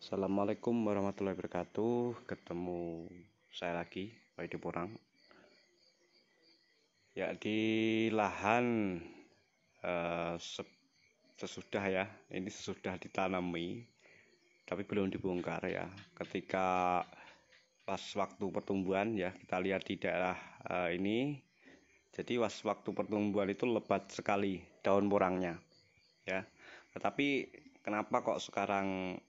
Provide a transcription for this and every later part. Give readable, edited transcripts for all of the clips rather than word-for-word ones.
Assalamualaikum warahmatullahi wabarakatuh. Ketemu saya lagi, Pak Porang. Ya, di lahan sesudah ya, ini sesudah ditanami, tapi belum dibongkar ya. Ketika pas waktu pertumbuhan ya, kita lihat di daerah ini. Jadi waktu pertumbuhan itu lebat sekali daun porangnya, ya. Tetapi kenapa kok sekarang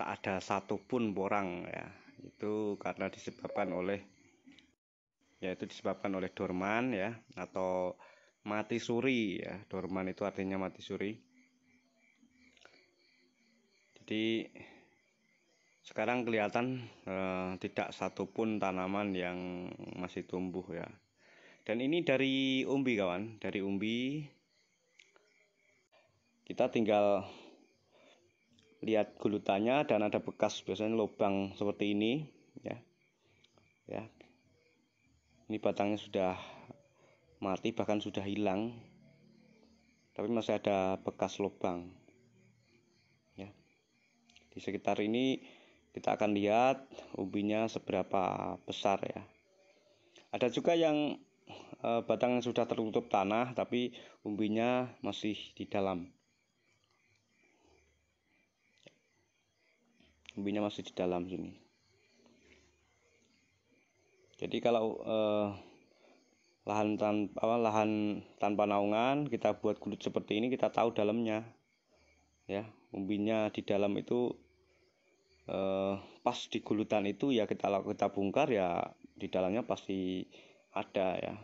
tak ada satupun porang ya? Itu karena disebabkan oleh dorman ya, atau mati suri ya. Dorman itu artinya mati suri. Jadi sekarang kelihatan tidak satupun tanaman yang masih tumbuh ya. Dan ini dari umbi kawan, dari umbi. Kita tinggal lihat gulutannya dan ada bekas biasanya lubang seperti ini ya. Ya. Ini batangnya sudah mati, bahkan sudah hilang. Tapi masih ada bekas lubang. Ya. Di sekitar ini kita akan lihat umbinya seberapa besar ya. Ada juga yang batangnya sudah tertutup tanah tapi umbinya masih di dalam. Umbinya masih di dalam sini. Jadi kalau lahan tanpa naungan kita buat gulut seperti ini, kita tahu dalamnya ya. Umbinya di dalam itu pas di gulutan itu ya, kita bongkar ya, di dalamnya pasti ada ya.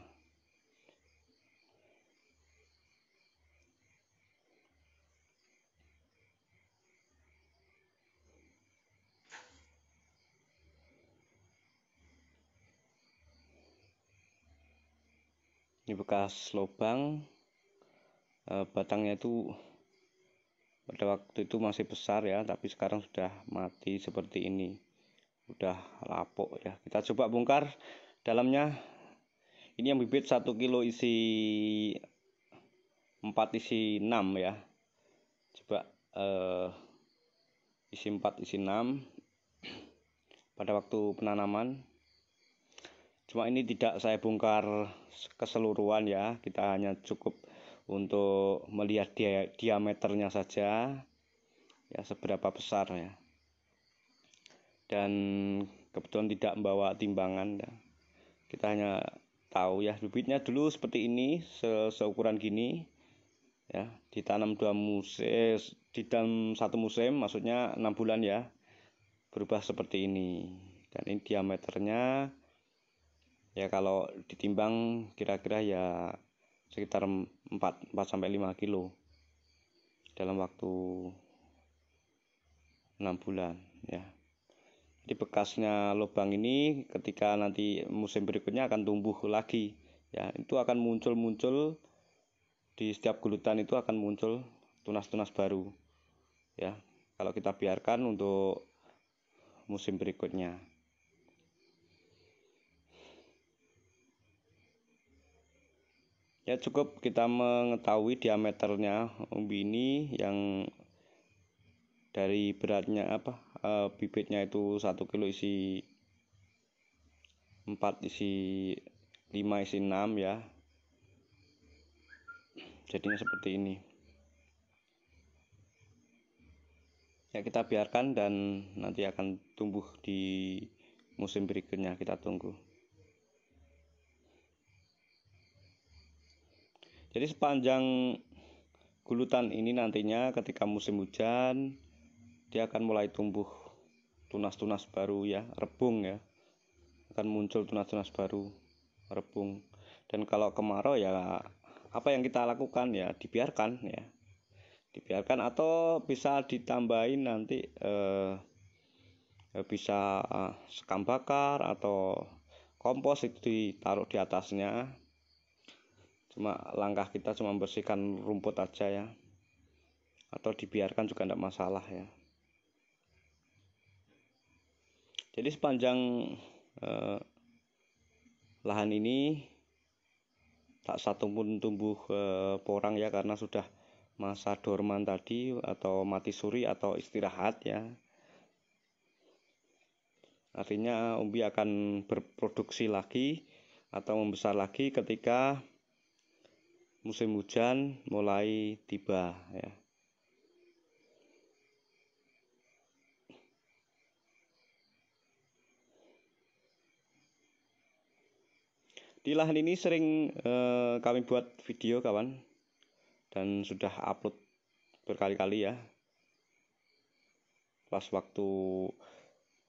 Ini bekas lubang, batangnya itu pada waktu itu masih besar ya, tapi sekarang sudah mati seperti ini, udah lapuk ya. Kita coba bongkar dalamnya. Ini yang bibit 1 kilo isi 4 isi 6 ya. Coba isi 4 isi 6 pada waktu penanaman. Cuma ini tidak saya bongkar keseluruhan ya, kita hanya cukup untuk melihat diameternya saja ya, seberapa besar ya. Dan kebetulan tidak membawa timbangan ya. Kita hanya tahu ya, bibitnya dulu seperti ini, seukuran gini ya, ditanam 2 musim, di dalam 1 musim, maksudnya 6 bulan ya, berubah seperti ini. Dan ini diameternya ya, kalau ditimbang kira-kira ya sekitar 4-5 kilo dalam waktu 6 bulan ya. Jadi bekasnya lubang ini ketika nanti musim berikutnya akan tumbuh lagi ya. Itu akan muncul di setiap gulutan, itu akan muncul tunas-tunas baru ya, kalau kita biarkan untuk musim berikutnya. Ya, cukup kita mengetahui diameternya umbi ini, yang dari beratnya bibitnya itu 1 kilo isi 4 isi 5 isi 6 ya. Jadinya seperti ini. Ya, kita biarkan dan nanti akan tumbuh di musim berikutnya, kita tunggu. Jadi sepanjang gulutan ini nantinya ketika musim hujan dia akan mulai tumbuh tunas-tunas baru ya, rebung ya. Akan muncul tunas-tunas baru, rebung. Dan kalau kemarau ya, apa yang kita lakukan ya, dibiarkan ya. Dibiarkan atau bisa ditambahin nanti bisa sekam bakar atau kompos, itu ditaruh di atasnya. Cuma langkah kita cuma membersihkan rumput aja ya, atau dibiarkan juga tidak masalah ya. Jadi sepanjang lahan ini tak satu pun tumbuh porang ya, karena sudah masa dorman tadi atau mati suri atau istirahat ya. Artinya umbi akan berproduksi lagi atau membesar lagi ketika musim hujan mulai tiba ya. Di lahan ini sering kami buat video kawan, dan sudah upload berkali-kali ya. Pas waktu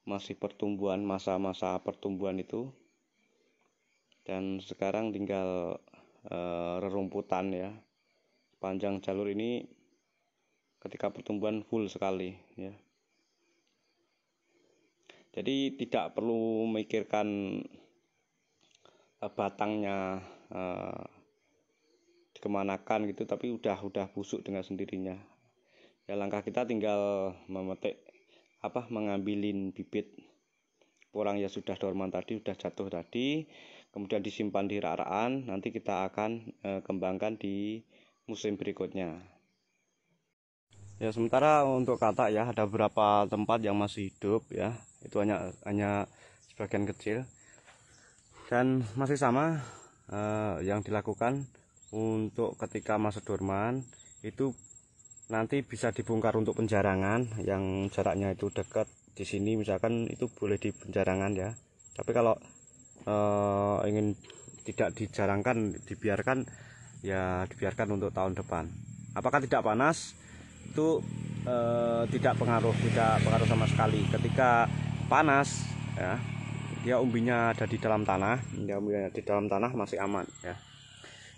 masih pertumbuhan, masa-masa pertumbuhan itu, dan sekarang tinggal rerumputan ya. Panjang jalur ini ketika pertumbuhan full sekali ya. Jadi tidak perlu memikirkan batangnya dikemanakan gitu, tapi udah busuk dengan sendirinya ya. Langkah kita tinggal memetik mengambilin bibit porang ya sudah dorman tadi, sudah jatuh tadi, kemudian disimpan di rak-rakan. Nanti kita akan kembangkan di musim berikutnya ya. Sementara untuk katak ya, ada beberapa tempat yang masih hidup ya, itu hanya sebagian kecil. Dan masih sama yang dilakukan untuk ketika masa dorman itu nanti bisa dibongkar untuk penjarangan yang jaraknya itu dekat. Di sini misalkan itu boleh di penjarangan ya. Tapi kalau ingin tidak dijarangkan, dibiarkan ya, dibiarkan untuk tahun depan. Apakah tidak panas? Itu tidak pengaruh sama sekali. Ketika panas ya, dia umbinya ada di dalam tanah, umbinya di dalam tanah masih aman ya.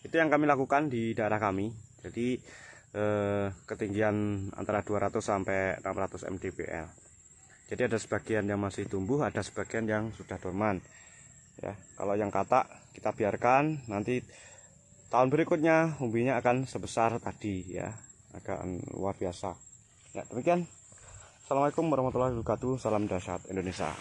Itu yang kami lakukan di daerah kami. Jadi ketinggian antara 200 sampai 600 mdpl. Jadi ada sebagian yang masih tumbuh, ada sebagian yang sudah dorman ya. Kalau yang katak kita biarkan, nanti tahun berikutnya umbinya akan sebesar tadi ya, agak luar biasa ya. Demikian, assalamualaikum warahmatullahi wabarakatuh, salam dahsyat Indonesia.